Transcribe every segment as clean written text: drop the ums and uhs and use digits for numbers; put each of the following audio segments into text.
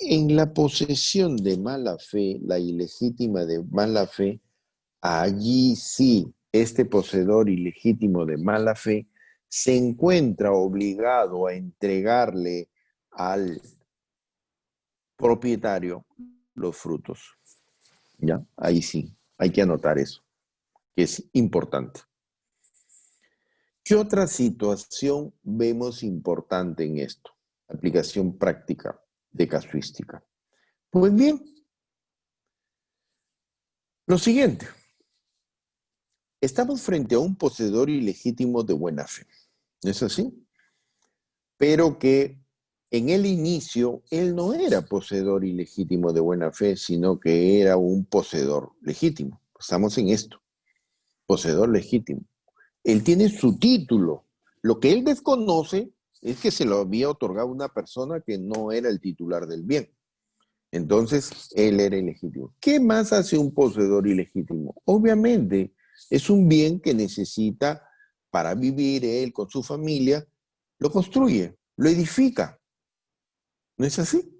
En la posesión de mala fe, la ilegítima de mala fe, allí sí, este poseedor ilegítimo de mala fe se encuentra obligado a entregarle al propietario los frutos. ¿Ya? Ahí sí, hay que anotar eso, que es importante. ¿Qué otra situación vemos importante en esto? Aplicación práctica de casuística. Pues bien, lo siguiente. Estamos frente a un poseedor ilegítimo de buena fe, ¿no es así? Pero que en el inicio él no era poseedor ilegítimo de buena fe, sino que era un poseedor legítimo. Estamos en esto, poseedor legítimo. Él tiene su título. Lo que él desconoce es que se lo había otorgado una persona que no era el titular del bien. Entonces, él era ilegítimo. ¿Qué más hace un poseedor ilegítimo? Obviamente, es un bien que necesita para vivir él con su familia, lo construye, lo edifica. ¿No es así?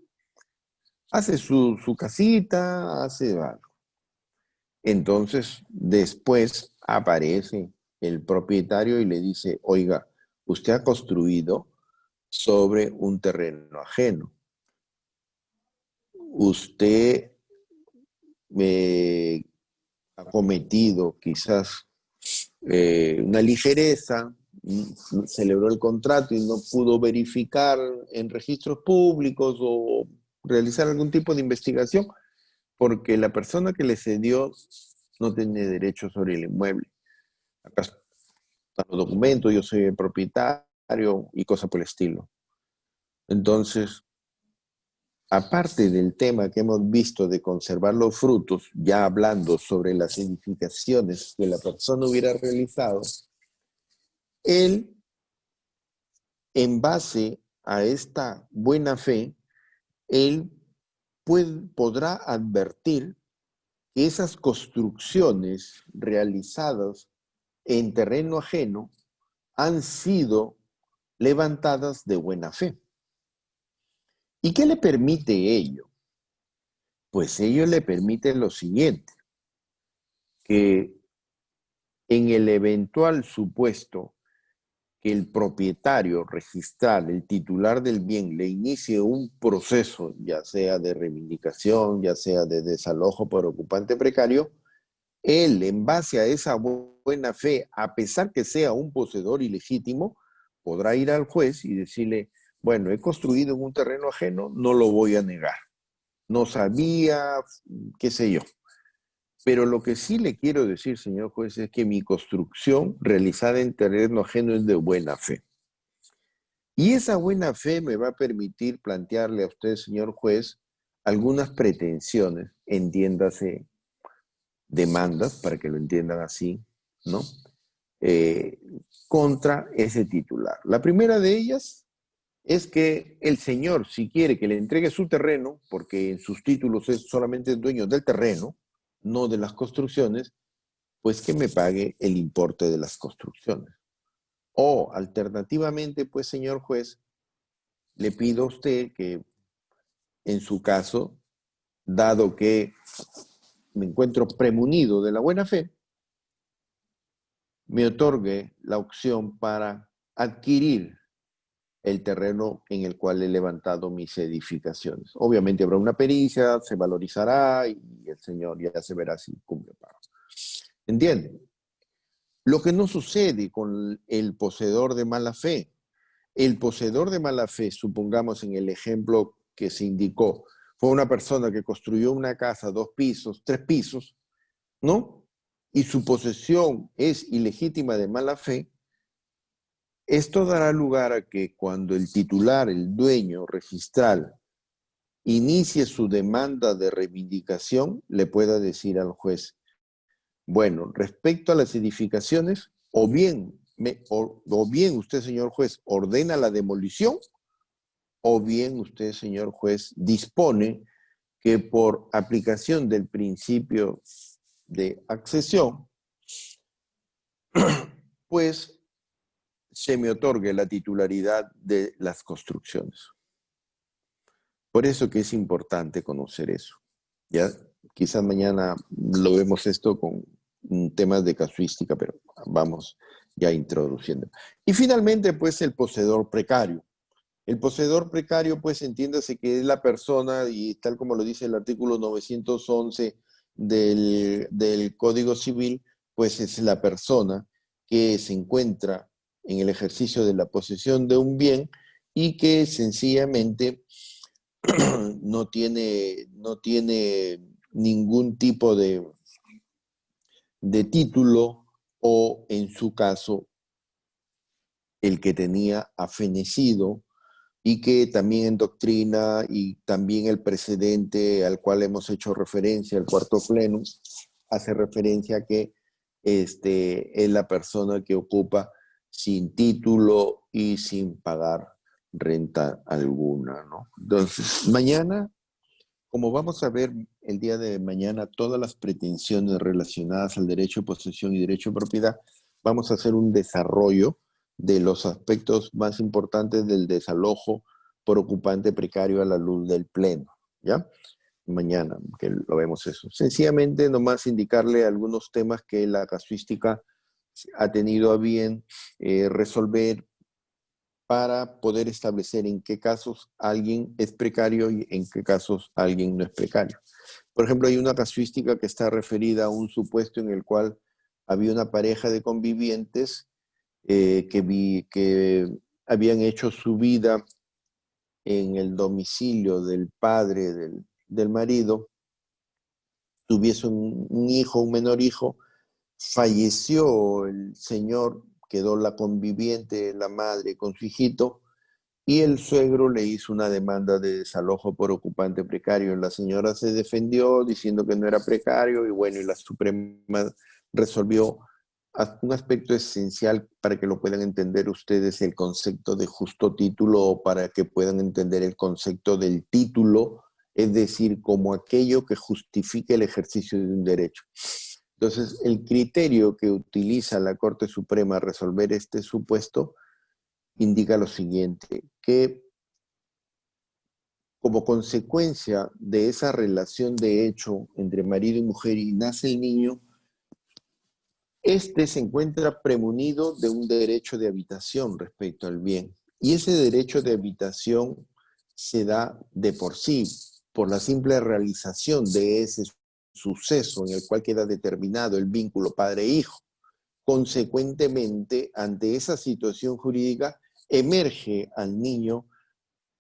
Hace su casita, hace algo. Entonces, después aparece el propietario y le dice, oiga, usted ha construido sobre un terreno ajeno. Usted ha cometido quizás una ligereza, celebró el contrato y no pudo verificar en registros públicos o realizar algún tipo de investigación porque la persona que le cedió no tiene derecho sobre el inmueble. Acá están los documentos, yo soy el propietario y cosas por el estilo. Entonces, aparte del tema que hemos visto de conservar los frutos, ya hablando sobre las edificaciones que la persona hubiera realizado, él, en base a esta buena fe, él podrá advertir que esas construcciones realizadas en terreno ajeno han sido levantadas de buena fe. ¿Y qué le permite ello? Pues ello le permite lo siguiente, que en el eventual supuesto que el propietario registral, el titular del bien, le inicie un proceso, ya sea de reivindicación, ya sea de desalojo por ocupante precario, él, en base a esa buena fe, a pesar que sea un poseedor ilegítimo, podrá ir al juez y decirle, bueno, he construido en un terreno ajeno, no lo voy a negar. No sabía, qué sé yo. Pero lo que sí le quiero decir, señor juez, es que mi construcción realizada en terreno ajeno es de buena fe. Y esa buena fe me va a permitir plantearle a usted, señor juez, algunas pretensiones, entiéndase, demandas, para que lo entiendan así, ¿no? Eh, contra ese titular. La primera de ellas es que el señor, si quiere que le entregue su terreno, porque en sus títulos es solamente dueño del terreno, no de las construcciones, pues que me pague el importe de las construcciones. O alternativamente, pues señor juez, le pido a usted que en su caso, dado que me encuentro premunido de la buena fe, me otorgue la opción para adquirir el terreno en el cual he levantado mis edificaciones. Obviamente habrá una pericia, se valorizará y el señor ya se verá si cumple pago. ¿Entienden? Lo que no sucede con el poseedor de mala fe. El poseedor de mala fe, supongamos en el ejemplo que se indicó, fue una persona que construyó una casa, 2 pisos, 3 pisos, ¿no? Y su posesión es ilegítima de mala fe. Esto dará lugar a que cuando el titular, el dueño registral, inicie su demanda de reivindicación, le pueda decir al juez, bueno, respecto a las edificaciones, o bien usted, señor juez, ordena la demolición, o bien usted, señor juez, dispone que por aplicación del principio de accesión, pues se me otorgue la titularidad de las construcciones. Por eso que es importante conocer eso. ¿Ya? Quizás mañana lo vemos esto con temas de casuística, pero vamos ya introduciendo. Y finalmente, pues, el poseedor precario. El poseedor precario, pues, entiéndase que es la persona, y tal como lo dice el artículo 911 del Código Civil, pues es la persona que se encuentra en el ejercicio de la posesión de un bien y que sencillamente no tiene ningún tipo de título o, en su caso, el que tenía ha fenecido y que también en doctrina y también el precedente al cual hemos hecho referencia, el cuarto plenum, hace referencia a que es la persona que ocupa sin título y sin pagar renta alguna, ¿no? Entonces, mañana, como vamos a ver el día de mañana todas las pretensiones relacionadas al derecho de posesión y derecho de propiedad, vamos a hacer un desarrollo de los aspectos más importantes del desalojo por ocupante precario a la luz del pleno, ¿ya? Mañana, que lo vemos eso. Sencillamente, nomás indicarle algunos temas que la casuística ha tenido a bien resolver para poder establecer en qué casos alguien es precario y en qué casos alguien no es precario. Por ejemplo, hay una casuística que está referida a un supuesto en el cual había una pareja de convivientes que habían hecho su vida en el domicilio del padre del marido, tuviese un hijo, un menor hijo, falleció el señor, quedó la conviviente, la madre con su hijito, y el suegro le hizo una demanda de desalojo por ocupante precario. La señora se defendió diciendo que no era precario y bueno, y la Suprema resolvió un aspecto esencial para que lo puedan entender ustedes, el concepto de justo título, o para que puedan entender el concepto del título, es decir, como aquello que justifique el ejercicio de un derecho. Entonces, el criterio que utiliza la Corte Suprema a resolver este supuesto indica lo siguiente, que como consecuencia de esa relación de hecho entre marido y mujer y nace el niño, este se encuentra premunido de un derecho de habitación respecto al bien. Y ese derecho de habitación se da de por sí, por la simple realización de ese suceso en el cual queda determinado el vínculo padre-hijo. Consecuentemente, ante esa situación jurídica, emerge al niño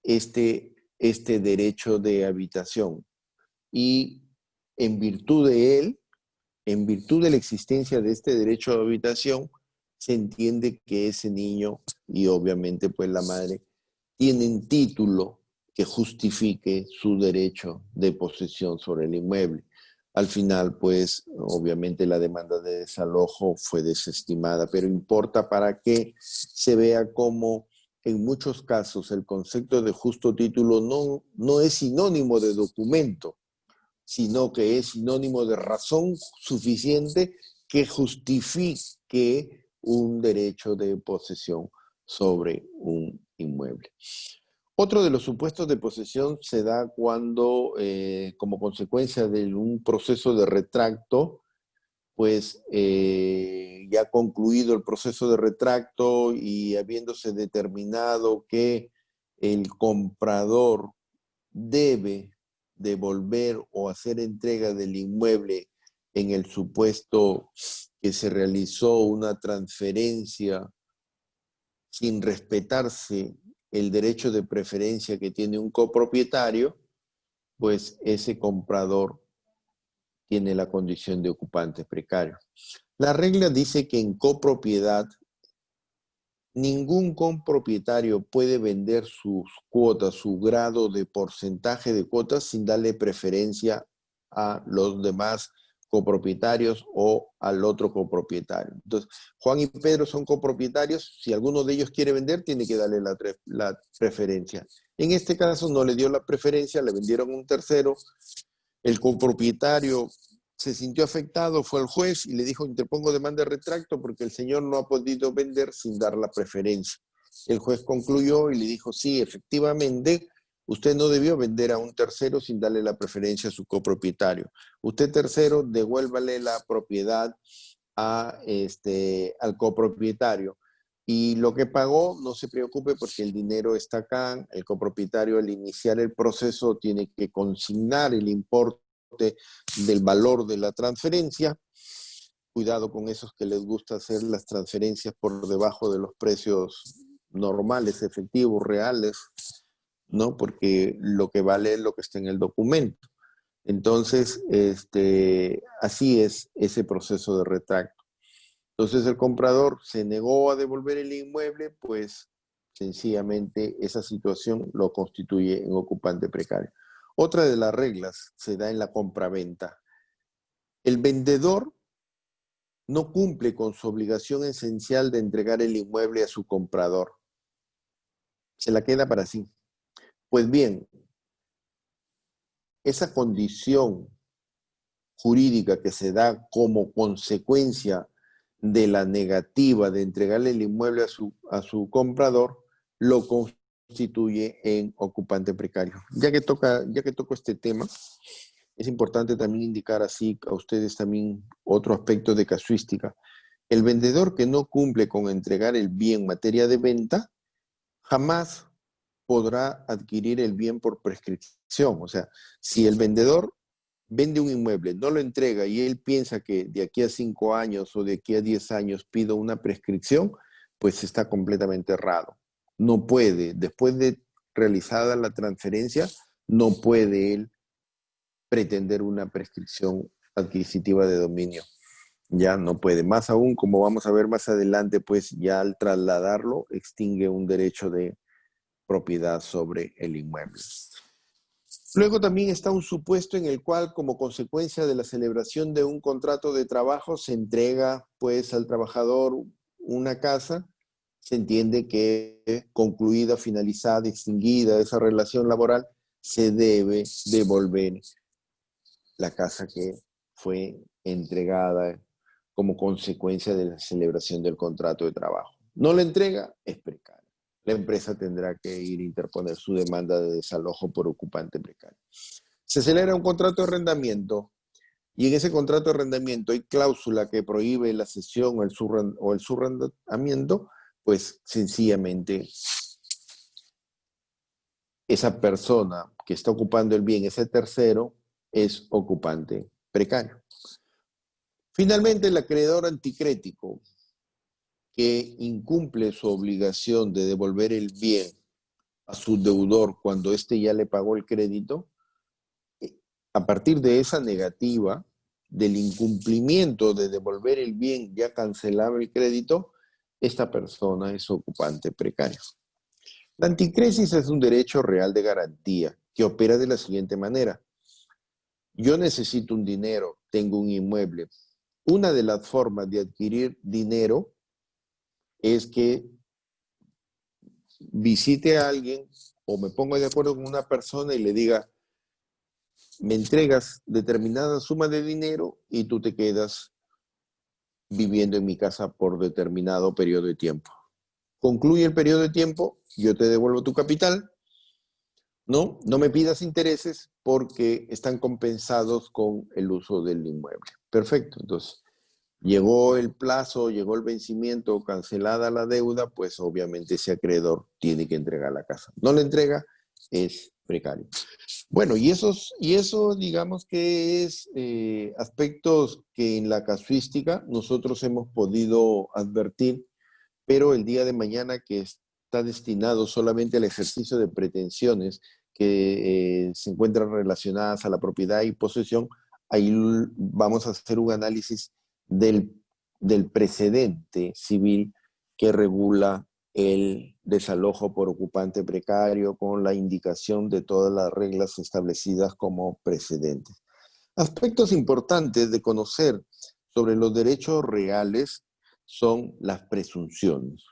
este derecho de habitación. Y en virtud de él, en virtud de la existencia de este derecho de habitación, se entiende que ese niño y obviamente pues la madre tienen título que justifique su derecho de posesión sobre el inmueble. Al final, pues, obviamente la demanda de desalojo fue desestimada, pero importa para que se vea cómo en muchos casos el concepto de justo título no es sinónimo de documento, sino que es sinónimo de razón suficiente que justifique un derecho de posesión sobre un inmueble. Otro de los supuestos de posesión se da cuando, como consecuencia de un proceso de retracto, pues ya concluido el proceso de retracto y habiéndose determinado que el comprador debe devolver o hacer entrega del inmueble en el supuesto que se realizó una transferencia sin respetarse el derecho de preferencia que tiene un copropietario, pues ese comprador tiene la condición de ocupante precario. La regla dice que en copropiedad ningún copropietario puede vender sus cuotas, su grado de porcentaje de cuotas sin darle preferencia a los demás copropietarios o al otro copropietario. Entonces, Juan y Pedro son copropietarios, si alguno de ellos quiere vender, tiene que darle la preferencia. En este caso no le dio la preferencia, le vendieron a un tercero, el copropietario se sintió afectado, fue al juez y le dijo: interpongo demanda de retracto porque el señor no ha podido vender sin dar la preferencia. El juez concluyó y le dijo: sí, efectivamente, Usted no debió vender a un tercero sin darle la preferencia a su copropietario. Usted tercero, devuélvale la propiedad al copropietario. Y lo que pagó, no se preocupe porque el dinero está acá. El copropietario al iniciar el proceso tiene que consignar el importe del valor de la transferencia. Cuidado con esos que les gusta hacer las transferencias por debajo de los precios normales, efectivos, reales, ¿no? Porque lo que vale es lo que está en el documento. Entonces, así es ese proceso de retracto. Entonces el comprador se negó a devolver el inmueble, pues sencillamente esa situación lo constituye en ocupante precario. Otra de las reglas se da en la compraventa. El vendedor no cumple con su obligación esencial de entregar el inmueble a su comprador. Se la queda para sí. Pues bien, esa condición jurídica que se da como consecuencia de la negativa de entregarle el inmueble a su comprador, lo constituye en ocupante precario. Ya que toco este tema, es importante también indicar así a ustedes también otro aspecto de casuística. El vendedor que no cumple con entregar el bien en materia de venta, jamás podrá adquirir el bien por prescripción. O sea, si el vendedor vende un inmueble, no lo entrega y él piensa que de aquí a 5 años o de aquí a 10 años pido una prescripción, pues está completamente errado. No puede, después de realizada la transferencia, no puede él pretender una prescripción adquisitiva de dominio. Ya no puede. Más aún, como vamos a ver más adelante, pues ya al trasladarlo extingue un derecho de propiedad sobre el inmueble. Luego también está un supuesto en el cual, como consecuencia de la celebración de un contrato de trabajo, se entrega pues al trabajador una casa. Se entiende que concluida, finalizada, extinguida esa relación laboral, se debe devolver la casa que fue entregada como consecuencia de la celebración del contrato de trabajo. No la entrega, es precario. La empresa tendrá que ir a interponer su demanda de desalojo por ocupante precario. Se celebra un contrato de arrendamiento y en ese contrato de arrendamiento hay cláusula que prohíbe la cesión o el subarrendamiento, pues sencillamente esa persona que está ocupando el bien, ese tercero, es ocupante precario. Finalmente, el acreedor anticrético que incumple su obligación de devolver el bien a su deudor cuando éste ya le pagó el crédito, a partir de esa negativa, del incumplimiento de devolver el bien ya cancelado el crédito, esta persona es ocupante precario. La anticresis es un derecho real de garantía que opera de la siguiente manera. Yo necesito un dinero, tengo un inmueble. Una de las formas de adquirir dinero es que visite a alguien o me ponga de acuerdo con una persona y le diga, me entregas determinada suma de dinero y tú te quedas viviendo en mi casa por determinado periodo de tiempo. Concluye el periodo de tiempo, yo te devuelvo tu capital, ¿no? No me pidas intereses porque están compensados con el uso del inmueble. Perfecto, entonces llegó el plazo, llegó el vencimiento, cancelada la deuda, pues obviamente ese acreedor tiene que entregar la casa. No la entrega, es precario. Bueno, y eso digamos que es aspectos que en la casuística nosotros hemos podido advertir, pero el día de mañana que está destinado solamente al ejercicio de pretensiones que se encuentran relacionadas a la propiedad y posesión, ahí vamos a hacer un análisis del precedente civil que regula el desalojo por ocupante precario con la indicación de todas las reglas establecidas como precedentes. Aspectos importantes de conocer sobre los derechos reales son las presunciones,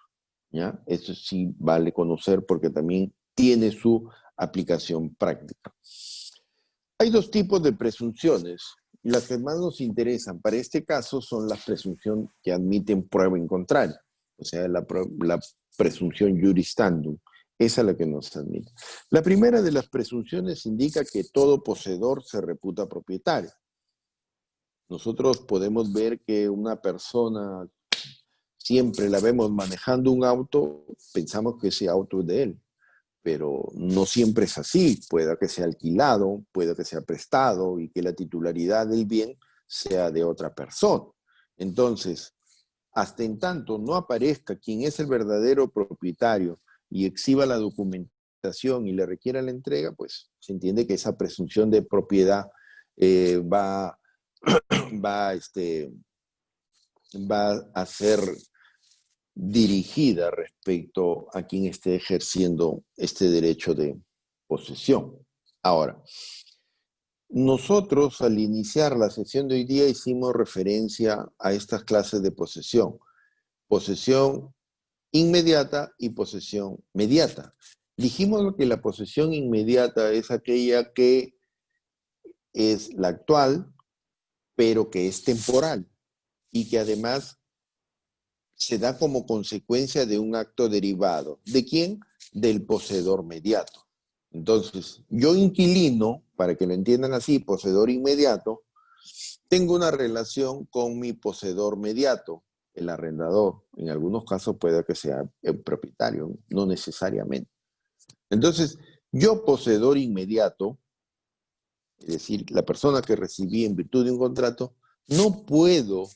¿ya? Eso sí vale conocer porque también tiene su aplicación práctica. Hay dos tipos de presunciones. Las que más nos interesan para este caso son las presunciones que admiten prueba en contrario, o sea, la presunción juris standum. Esa es la que nos admite. La primera de las presunciones indica que todo poseedor se reputa propietario. Nosotros podemos ver que una persona siempre la vemos manejando un auto, pensamos que ese auto es de él, pero no siempre es así. Puede que sea alquilado, puede que sea prestado y que la titularidad del bien sea de otra persona. Entonces, hasta en tanto no aparezca quien es el verdadero propietario y exhiba la documentación y le requiera la entrega, pues se entiende que esa presunción de propiedad va, va, va a ser dirigida respecto a quien esté ejerciendo este derecho de posesión. Ahora, nosotros al iniciar la sesión de hoy día hicimos referencia a estas clases de posesión. Posesión inmediata y posesión mediata. Dijimos que la posesión inmediata es aquella que es la actual, pero que es temporal y que además se da como consecuencia de un acto derivado. ¿De quién? Del poseedor mediato. Entonces, yo inquilino, para que lo entiendan así, poseedor inmediato, tengo una relación con mi poseedor mediato, el arrendador. En algunos casos puede que sea el propietario, no necesariamente. Entonces, yo poseedor inmediato, es decir, la persona que recibí en virtud de un contrato, no puedo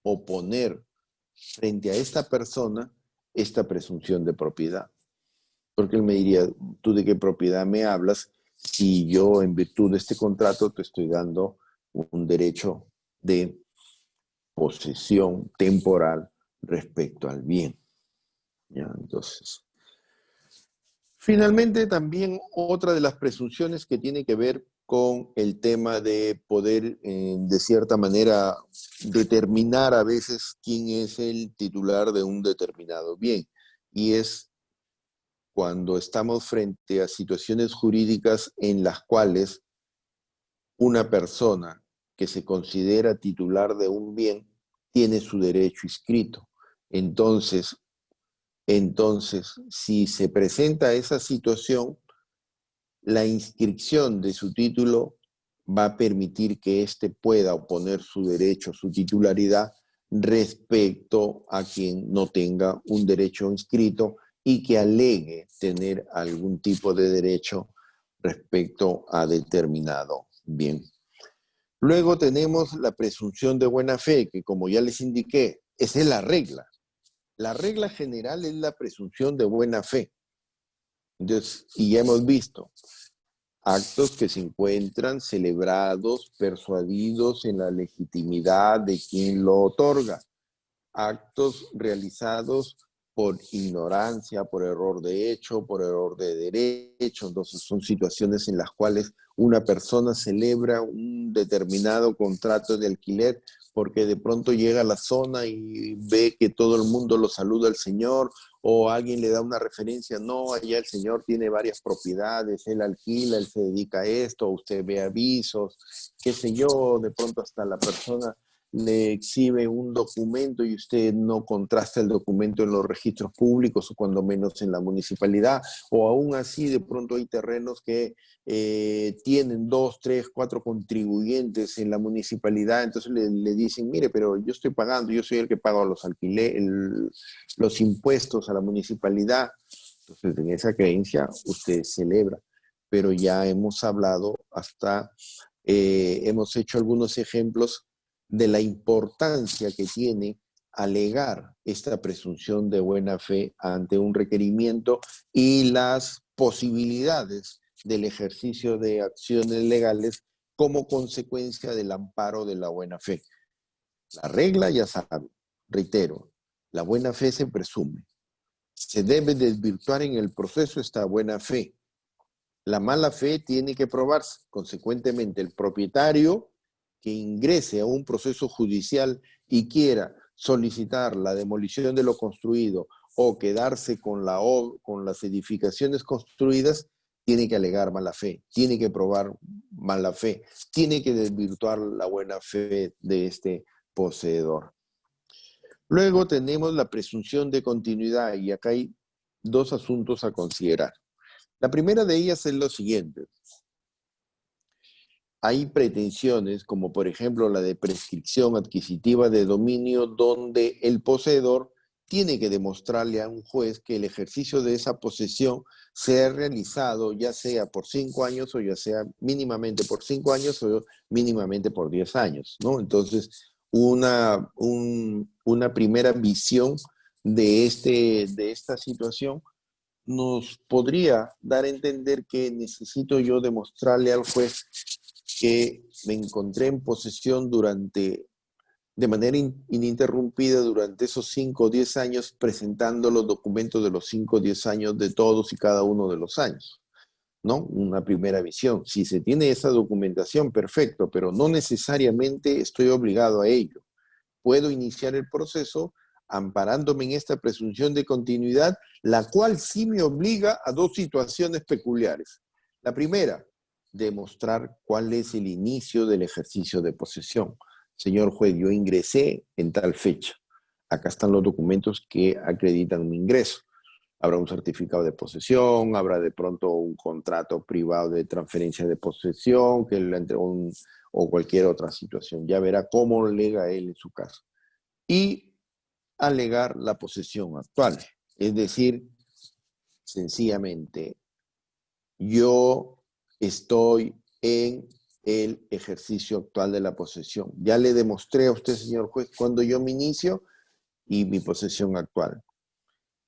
oponer frente a esta persona esta presunción de propiedad. Porque él me diría, ¿tú de qué propiedad me hablas si yo en virtud de este contrato te estoy dando un derecho de posesión temporal respecto al bien? ¿Ya? Entonces, finalmente también otra de las presunciones que tiene que ver con el tema de poder, de cierta manera, determinar a veces quién es el titular de un determinado bien. Y es cuando estamos frente a situaciones jurídicas en las cuales una persona que se considera titular de un bien tiene su derecho inscrito. Entonces, si se presenta esa situación, la inscripción de su título va a permitir que éste pueda oponer su derecho, su titularidad, respecto a quien no tenga un derecho inscrito y que alegue tener algún tipo de derecho respecto a determinado bien. Luego tenemos la presunción de buena fe, que como ya les indiqué, esa es la regla. La regla general es la presunción de buena fe. Entonces, y ya hemos visto, actos que se encuentran celebrados, persuadidos en la legitimidad de quien lo otorga. Actos realizados por ignorancia, por error de hecho, por error de derecho. Entonces son situaciones en las cuales una persona celebra un determinado contrato de alquiler porque de pronto llega a la zona y ve que todo el mundo lo saluda al señor, o alguien le da una referencia, no, allá el señor tiene varias propiedades, él alquila, él se dedica a esto, usted ve avisos, qué sé yo, de pronto hasta la persona le exhibe un documento y usted no contrasta el documento en los registros públicos o cuando menos en la municipalidad, o aún así de pronto hay terrenos que tienen 2, 3, 4 contribuyentes en la municipalidad, entonces le dicen, mire, pero yo estoy pagando, yo soy el que paga los alquileres, los impuestos a la municipalidad. Entonces en esa creencia usted celebra, pero ya hemos hablado hemos hecho algunos ejemplos de la importancia que tiene alegar esta presunción de buena fe ante un requerimiento y las posibilidades del ejercicio de acciones legales como consecuencia del amparo de la buena fe. La regla, ya saben, reitero, la buena fe se presume. Se debe desvirtuar en el proceso esta buena fe. La mala fe tiene que probarse. Consecuentemente, el propietario que ingrese a un proceso judicial y quiera solicitar la demolición de lo construido o quedarse con las edificaciones construidas, tiene que alegar mala fe, tiene que probar mala fe, tiene que desvirtuar la buena fe de este poseedor. Luego tenemos la presunción de continuidad y acá hay dos asuntos a considerar. La primera de ellas es lo siguiente. Hay pretensiones, como por ejemplo la de prescripción adquisitiva de dominio, donde el poseedor tiene que demostrarle a un juez que el ejercicio de esa posesión sea realizado ya sea por 5 años o ya sea mínimamente por 5 años o mínimamente por 10 años, ¿no? Entonces, una primera visión de esta situación nos podría dar a entender que necesito yo demostrarle al juez que me encontré en posesión de manera ininterrumpida durante esos 5 o 10 años, presentando los documentos de los 5 o 10 años de todos y cada uno de los años, ¿no? Una primera visión. Si se tiene esa documentación, perfecto, pero no necesariamente estoy obligado a ello. Puedo iniciar el proceso amparándome en esta presunción de continuidad, la cual sí me obliga a dos situaciones peculiares. La primera, demostrar cuál es el inicio del ejercicio de posesión. Señor juez, yo ingresé en tal fecha. Acá están los documentos que acreditan mi ingreso. Habrá un certificado de posesión, habrá de pronto un contrato privado de transferencia de posesión o cualquier otra situación. Ya verá cómo alega él en su caso. Y alegar la posesión actual. Es decir, sencillamente, yo estoy en el ejercicio actual de la posesión. Ya le demostré a usted, señor juez, cuando yo me inicio y mi posesión actual.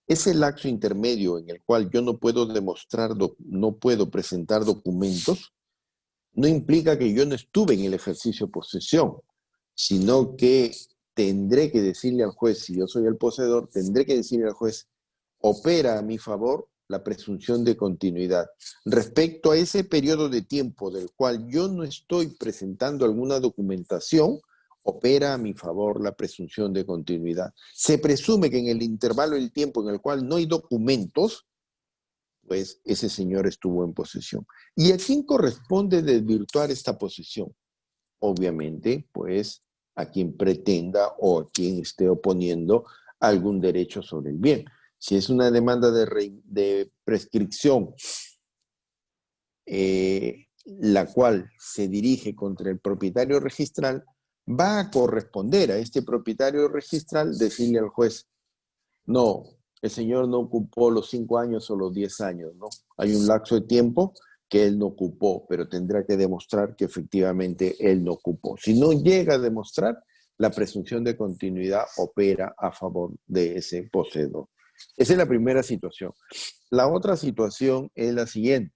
Ese lapso intermedio en el cual yo no puedo demostrar, no puedo presentar documentos, no implica que yo no estuve en el ejercicio de posesión, sino que tendré que decirle al juez, si yo soy el poseedor, tendré que decirle al juez, opera a mi favor la presunción de continuidad. Respecto a ese periodo de tiempo del cual yo no estoy presentando alguna documentación, opera a mi favor la presunción de continuidad. Se presume que en el intervalo del tiempo en el cual no hay documentos, pues ese señor estuvo en posesión. ¿Y a quién corresponde desvirtuar esta posesión? Obviamente, pues a quien pretenda o a quien esté oponiendo algún derecho sobre el bien. Si es una demanda de prescripción, la cual se dirige contra el propietario registral, va a corresponder a este propietario registral decirle al juez, no, el señor no ocupó los 5 años o los 10 años, ¿no? Hay un lapso de tiempo que él no ocupó, pero tendrá que demostrar que efectivamente él no ocupó. Si no llega a demostrar, la presunción de continuidad opera a favor de ese poseedor. Esa es la primera situación. La otra situación es la siguiente.